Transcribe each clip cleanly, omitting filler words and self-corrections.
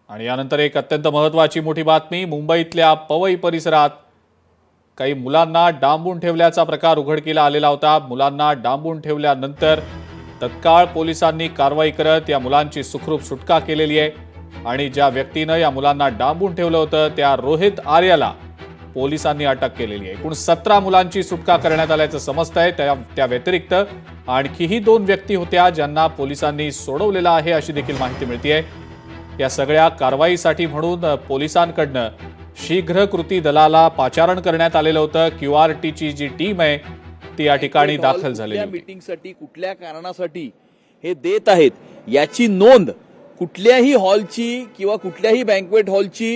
आणि यानंतर एक अत्यंत महत्त्वाची मोठी बातमी। मुंबईतल्या पवई परिसरात काही मुलांना डांबून ठेवल्याचा प्रकार उघडकीला आलेला होता। मुलांना डांबून ठेवल्यानंतर तत्काळ पोलिसांनी कारवाई करत या मुलांची सुखरूप सुटका केलेली आहे। आणि ज्या व्यक्तीने या मुलांना डांबून ठेवलं होतं त्या रोहित आर्याला पोलिसांनी अटक केलेली आहे। एकूण 17 मुलांची सुटका करण्यात आल्याचं समजतंय। त्या व्यतिरिक्त आणखीही 2 व्यक्ती होत्या ज्यांना पोलिसांनी सोडवलेलं आहे अशी देखील माहिती मिळतेय। या सगळ्या कारवाईसाठी म्हणून पोलिसांकडनं शीघ्र कृती दलाला पाचारण करण्यात आलेलं होतं। QRTची जी टीम आहे ती या ठिकाणी दाखल झालेली आहे। मीटिंगसाठी कुठल्या कारणासाठी हे देत आहेत याची नोंद कुठल्याही हॉलची किंवा कुठल्याही बँक्वेट हॉलची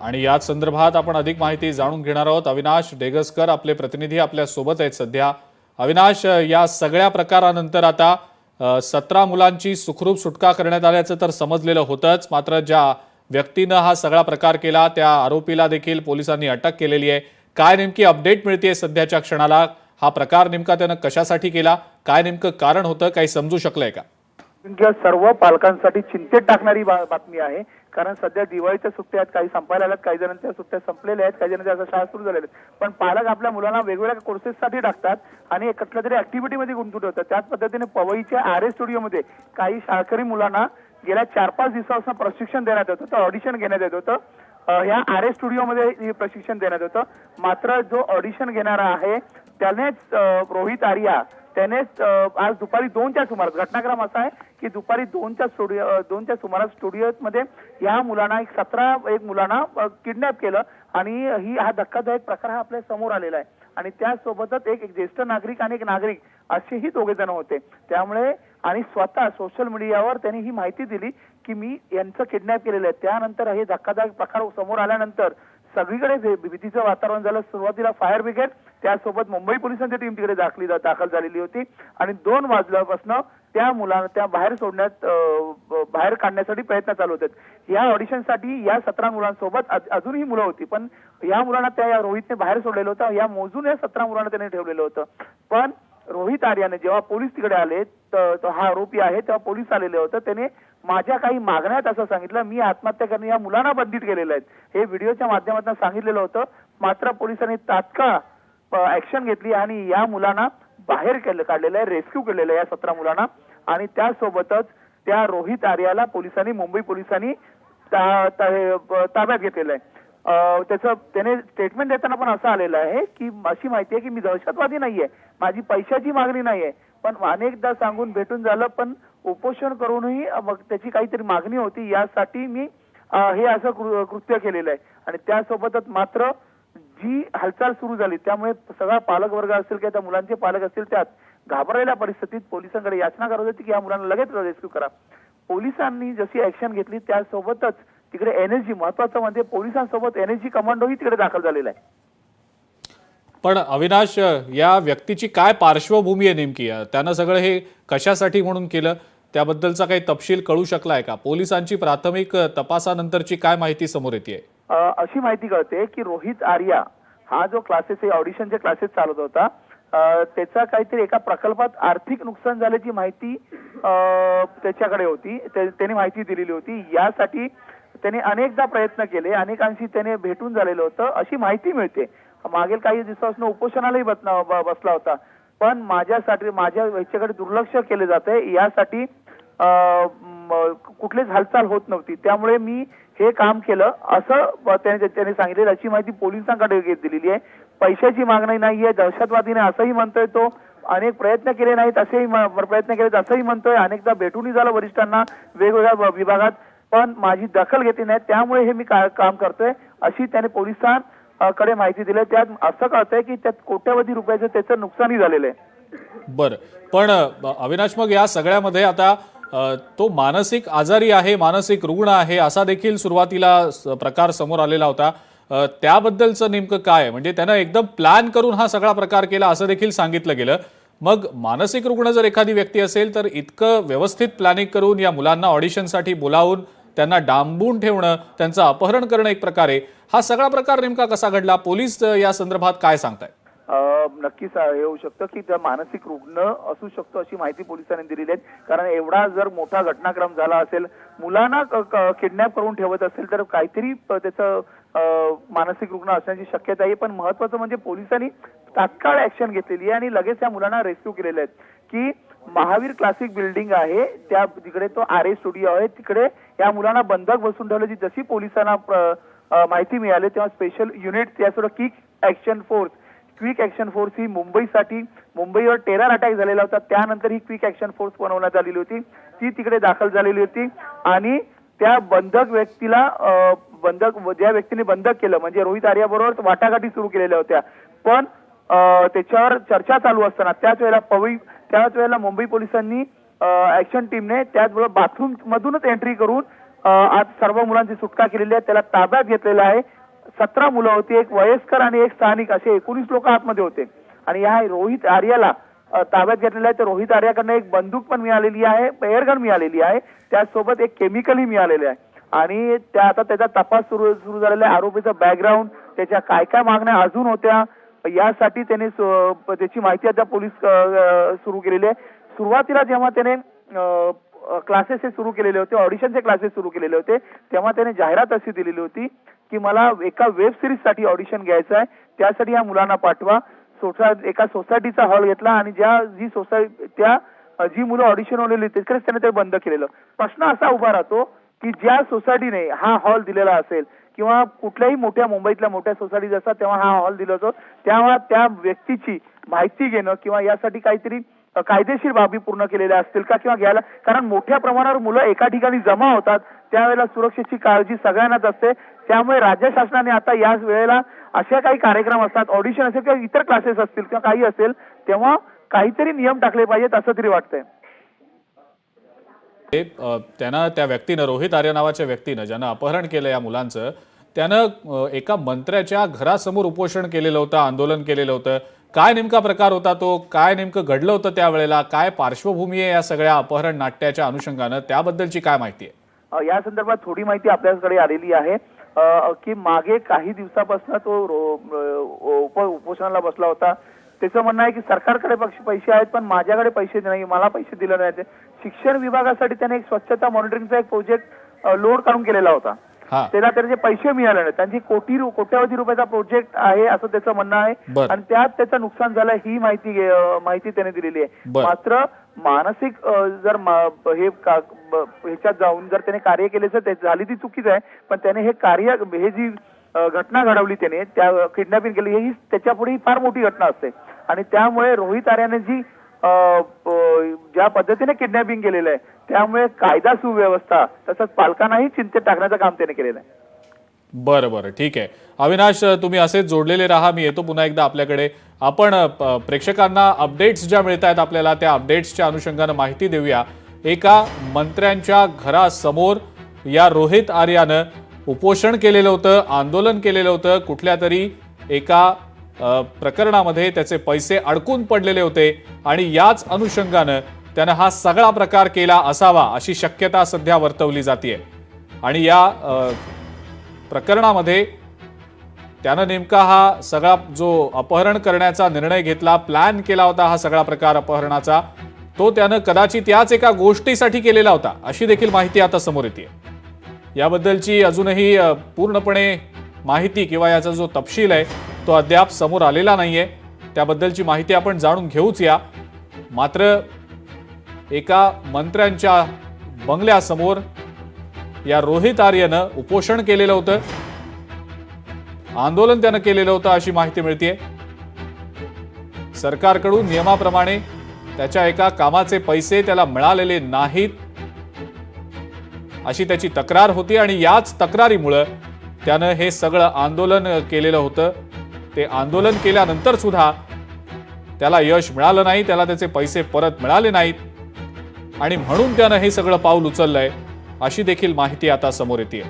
आणि याच संदर्भात आपण अधिक माहिती जाणून घेणार आहोत। अविनाश डेगसकर आपले प्रतिनिधी आपल्या सोबत आहेत सध्या। अविनाश, या सगळ्या प्रकारानंतर आता 17 मुलांची सुखरूप सुटका करण्यात आल्याचं तर समजलेलं होतंच, मात्र ज्या व्यक्तीनं हा सगळा प्रकार केला त्या आरोपीला देखील पोलिसांनी अटक केलेली आहे। काय नेमकी अपडेट मिळतेय सध्याच्या क्षणाला? हा प्रकार नेमका त्यानं कशासाठी केला, काय नेमकं कारण होतं, काही समजू शकलंय का? सर्व पालकांसाठी चिंतेत टाकणारी बातमी आहे। कारण सध्या दिवाळीच्या सुट्ट्या आहेत, काही संपायला आल्यात, काही जणांच्या सुट्ट्या संपलेल्या आहेत, काही जणांच्या शाळा सुरू झालेल्या आहेत। पण पालक आपल्या मुलांना वेगवेगळ्या कोर्सेससाठी टाकतात आणि कुठल्या तरी ऍक्टिव्हिटीमध्ये गुंतवून ठेवतात। त्याच पद्धतीने पवईच्या RS स्टुडिओमध्ये काही शाळकरी मुलांना गेल्या 4-5 दिवसापासून प्रशिक्षण देण्यात येत होतं, ऑडिशन घेण्यात येत होतं। या RS स्टुडिओमध्ये हे प्रशिक्षण देण्यात होतं। मात्र जो ऑडिशन घेणारा आहे त्यानेच रोहित आर्या त्यानेच आज दुपारी 2च्या सुमारास, घटनाक्रम असा आहे की दुपारी 2च्या सुमारास स्टुडिओमध्ये या मुलांना 17 मुलांना किडनॅप केलं आणि हा धक्कादायक प्रकार हा आपल्या समोर आलेला आहे। आणि त्यासोबतच एक ज्येष्ठ नागरिक आणि एक नागरिक असेही 2 जण होते। त्यामुळे आणि स्वतः सोशल मीडियावर त्यांनी ही माहिती दिली की मी यांचं किडनॅप केलेलं आहे। त्यानंतर हे धक्कादायक प्रकार समोर आल्यानंतर सगळीकडे भीतीचं वातावरण झालं। सुरुवातीला फायर ब्रिगेड त्यासोबत मुंबई पोलिसांची टीम तिकडे दाखल झालेली होती आणि 2 वाजल्यापासून त्या मुलांना त्या बाहेर काढण्यासाठी प्रयत्न चालू होते। या ऑडिशनसाठी या 17 मुलांसोबत अजूनही मुलं होती, पण या मुलांना त्या रोहितने बाहेर सोडलेलं होतं। या मोजून या 17 मुलांना त्याने ठेवलेलं होतं। पण रोहित आर्याने जेव्हा पोलीस तिकडे आले तर हा आरोपी आहे तेव्हा पोलीस आलेले होते। त्याने माझ्या काही मागण्यात असं सांगितलं, मी आत्महत्या करणे या मुलांना बंदित केलेलं आहे, हे व्हिडिओच्या माध्यमातून सांगितलेलं होतं। मात्र पोलिसांनी तात्काळ ऍक्शन घेतली आणि या मुलांना बाहेर काढलेलं आहे, रेस्क्यू केलेलं आहे या 17 मुलांना। आणि त्यासोबतच त्या रोहित आर्याला मुंबई पोलिसांनी ताब्यात घेतलेलं आहे। त्याचं त्याने स्टेटमेंट देताना पण असं आलेलं आहे की अशी माहिती आहे की मी दहशतवादी नाहीये, माझी पैशाची मागणी नाहीये, पण अनेकदा सांगून भेटून झालं, पण उपोषण करूनही मग त्याची काहीतरी मागणी होती, यासाठी मी हे असं कृत्य केलेलं आहे। आणि त्यासोबतच मात्र जी हालचाल सुरू झाली त्यामुळे सगळा पालक वर्ग असेल किंवा त्या मुलांचे पालक असतील त्यात घाबरलेल्या परिस्थितीत पोलिसांकडे याचना करत होती की या मुलांना लगेच रेस्क्यू करा। पोलिसांनी जशी ऍक्शन घेतली त्यासोबतच तिकडे NSG, महत्वाचं म्हणजे पोलिसांसोबत NSG कमांडोही तिकडे दाखल झालेला आहे। पण अविनाश, या व्यक्तीची काय पार्श्वभूमी आहे नेमकी? त्यानं सगळं हे कशासाठी म्हणून केलं त्याबद्दलचा काही तपशील कळू शकलाय का? पोलिसांची प्राथमिक तपासानंतरची काय माहिती समोर येते? अशी माहिती कळते की रोहित आर्या हा जो ऑडिशनचे क्लासेस चालवत होता, त्याचा काहीतरी एका प्रकल्पात आर्थिक नुकसान झाल्याची माहिती त्याच्याकडे होती, त्याने माहिती दिलेली होती। यासाठी त्याने अनेकदा प्रयत्न केले, अनेकांशी त्याने भेटून झालेलं होतं अशी माहिती मिळते। मागील काही दिवसापासून उपोषणालाही बसला होता, पण माझ्या ह्याच्याकडे दुर्लक्ष केले जाते, यासाठी कुठलीच हालचाल होत नव्हती, त्यामुळे मी हे काम केलं असं त्याने सांगितलं। अशी माहिती पोलिसांकडे दिलेली आहे। पैशाची मागणी नाहीये, दहशतवादी नाही असंही म्हणतोय तो, अनेक प्रयत्न केले नाहीत असंही म्हणतोय, अनेकदा भेटूनही झालं वरिष्ठांना वेगवेगळ्या विभागात, पण माझी दखल घेतली नाही, त्यामुळे हे मी काम करतोय अशी त्याने पोलिसांकडे माहिती दिली। त्यात असं कळतंय की त्यात कोट्यवधी रुपयाचं त्याचं नुकसानही झालेलं आहे। बरं, पण अविनाश, मग या सगळ्यामध्ये आता तो मानसिक आजारी आहे, मानसिक रुग्ण आहे असा देखील सुरुवातीला प्रकार समोर आलेला होता। त्याबद्दलचं नेमकं काय? म्हणजे त्यानं एकदम प्लॅन करून हा सगळा प्रकार केला असं देखील सांगितलं गेलं। मग मानसिक रुग्ण जर एखादी व्यक्ती असेल तर इतकं व्यवस्थित प्लॅनिंग करून या मुलांना ऑडिशनसाठी बोलावून त्यांना डांबून ठेवणं, त्यांचं अपहरण करणं एक प्रकारे, हा सगळा प्रकार नेमका कसा घडला? पोलीस या संदर्भात काय सांगतायत? नक्कीच हे होऊ शकतं की त्या मानसिक रुग्ण असू शकतो अशी माहिती पोलिसांनी दिलेली आहे. कारण एवढा जर मोठा घटनाक्रम झाला असेल, मुलांना किडनॅप करून ठेवत असेल तर काहीतरी त्याचं मानसिक रुग्ण असण्याची शक्यता आहे. पण महत्वाचं म्हणजे पोलिसांनी तात्काळ ऍक्शन घेतलेली आहे आणि लगेच या मुलांना रेस्क्यू केलेले आहेत. की महावीर क्लासिक बिल्डिंग आहे, त्या तिकडे तो RA स्टुडिओ आहे, तिकडे या मुलांना बंधक बसून ठेवल्याची जशी पोलिसांना माहिती मिळाली तेव्हा स्पेशल युनिट त्यासोबत क्विक ऍक्शन फोर्स ही मुंबईवर टेरर अटॅक झालेला होता, त्यानंतर ही क्विक ऍक्शन फोर्स बनवण्यात आलेली होती. ती तिकडे दाखल झालेली होती आणि त्या बंधक व्यक्तीला ज्या व्यक्तीने बंधक केलं म्हणजे रोहित आर्या बरोबर वाटाघाटी सुरू केलेल्या होत्या. पण त्याच्यावर चर्चा चालू असताना त्याच वेळेला मुंबई पोलिसांनी ऍक्शन टीमने त्याचबरोबर बाथरूम मधूनच एंट्री करून आज सर्व मुलांची सुटका केलेली आहे. त्याला ताब्यात घेतलेलं आहे. 17 मुलं होती, एक वयस्कर आणि एक स्थानिक असे 19 लोक आतमध्ये होते. आणि या रोहित आर्याला ताब्यात घेतलेला आहे. तर रोहित आर्याकडनं एक बंदूक पण मिळालेली आहे, एअरगन मिळालेली आहे, त्याचसोबत एक केमिकलही मिळालेले आहे. आणि आता त्याचा तपास सुरू झालेला आहे. आरोपीचं बॅकग्राऊंड, त्याच्या काय काय मागण्या अजून होत्या यासाठी त्याने त्याची माहिती आता पोलीस सुरू केलेली आहे. सुरुवातीला जेव्हा त्याने क्लासेस हे सुरू केलेले होते, ऑडिशनचे क्लासेस सुरू केलेले होते, तेव्हा त्याने जाहिरात अशी दिलेली होती की मला एका वेब सिरीज साठी ऑडिशन घ्यायचं आहे, त्यासाठी या मुलांना पाठवा. एका सोसायटीचा हॉल घेतला आणि जी मुलं ऑडिशन होलेली तिकडेच त्याने ते बंद केलेलं. प्रश्न असा उभा राहतो की ज्या सोसायटीने हा हॉल दिलेला असेल किंवा कुठल्याही मुंबईतल्या मोठ्या सोसायटीज असतात तेव्हा हा हॉल दिला जातो, तेव्हा त्या व्यक्तीची माहिती घेणं किंवा यासाठी काहीतरी कायदेशीर बाबी पूर्ण केलेल्या असतील का किंवा घ्यायला, कारण मोठ्या प्रमाणावर मुलं एका ठिकाणी जमा होतात त्यावेळेला सुरक्षेची काळजी सगळ्यांनाच असते. त्यामुळे राज्य शासनाने आता या वेळेला अशा काही कार्यक्रम असतात, ऑडिशन असेल किंवा इतर क्लासेस असतील किंवा काही असेल, तेव्हा काहीतरी नियम टाकले पाहिजेत असं तरी वाटतंय. त्यानं त्या व्यक्तीनं, रोहित आर्य नावाच्या व्यक्तीनं ज्यानं अपहरण केलं या मुलांचं, त्यानं एका मंत्र्याच्या घरासमोर उपोषण केलेलं होतं, आंदोलन केलेलं होतं. काय नेमका प्रकार होता तो? काय नेमकं घडलं होतं त्यावेळेला? काय पार्श्वभूमी आहे या सगळ्या अपहरण नाट्याच्या अनुषंगानं? त्याबद्दलची काय माहिती आहे? या संदर्भात थोडी माहिती आपल्याकडे आलेली आहे की मागे काही दिवसापासून तो उपोषणाला बसला होता. त्याचं म्हणणं आहे की सरकारकडे पैसे आहेत पण माझ्याकडे पैसे नाही, मला पैसे दिले नाहीत. शिक्षण विभागासाठी त्याने एक स्वच्छता मॉनिटरिंगचा एक प्रोजेक्ट लोड काढून केलेला होता, त्याला त्याचे पैसे मिळाले नाही. त्यांची कोट्यावधी रुपयाचा प्रोजेक्ट आहे असं त्याचं म्हणणं आहे आणि त्यात त्याचं नुकसान झालं ही माहिती त्याने दिलेली आहे. मात्र मानसिक जर ह्याच्यात जाऊन जर त्याने कार्य केले तर झाली ती चुकीच आहे, पण त्याने हे जी घटना घडवली त्याने त्या किडनॅपिंग केली ही त्याच्यापुढे फार मोठी घटना असते. आणि त्यामुळे रोहित आर्याने जी ज्या पद्धतीने किडनॅपिंग केलेलं आहे त्यामुळे कायदा सुव्यवस्था तसंच पालकांनाही चिंतेत टाकण्याचं काम त्याने केलेलं आहे. बरं, ठीक आहे. अविनाश, तुम्ही असेच जोडलेले राहा. मी येतो पुन्हा एकदा आपल्याकडे. आपण प्रेक्षकांना अपडेट्स ज्या मिळत आहेत आपल्याला त्या अपडेट्सच्या अनुषंगानं माहिती देऊया. एका मंत्र्यांच्या घरासमोर या रोहित आर्यानं उपोषण केलेलं होतं, आंदोलन केलेलं होतं. कुठल्या तरी एका प्रकरणामध्ये त्याचे पैसे अडकून पडलेले होते आणि याच अनुषंगानं त्यानं हा सगळा प्रकार केला असावा अशी शक्यता सध्या वर्तवली जाते. आणि या प्रकरणामध्ये त्यानं नेमका हा सगळा जो अपहरण करण्याचा निर्णय घेतला, प्लॅन केला होता हा सगळा प्रकार अपहरणाचा, तो त्यानं कदाचित याच एका गोष्टीसाठी केलेला होता अशी देखील माहिती आता समोर येते. याबद्दलची अजूनही पूर्णपणे माहिती किंवा याचा जो तपशील आहे तो अद्याप समोर आलेला नाहीये. त्याबद्दलची माहिती आपण जाणून घेऊच या. मात्र एका मंत्र्यांच्या बंगल्यासमोर या रोहित आर्यनं उपोषण केलेलं होतं, आंदोलन त्यानं केलेलं होतं अशी माहिती मिळते. सरकारकडून नियमाप्रमाणे त्याच्या एका कामाचे पैसे त्याला मिळालेले नाहीत अशी त्याची तक्रार होती आणि याच तक्रारीमुळे त्यानं हे सगळं आंदोलन केलेलं होतं. ते आंदोलन केल्यानंतर सुद्धा त्याला यश मिळालं नाही, त्याला त्याचे पैसे परत मिळाले नाहीत आणि म्हणून त्यानं हे सगळं पाऊल उचललंय अशी देखील माहिती आता समोर येते.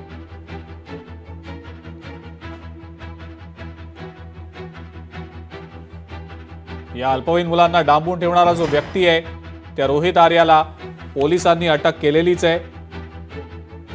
या अल्पवयीन मुलांना डांबून ठेवणारा जो व्यक्ती आहे त्या रोहित आर्याला पोलिसांनी अटक केलेलीच आहे।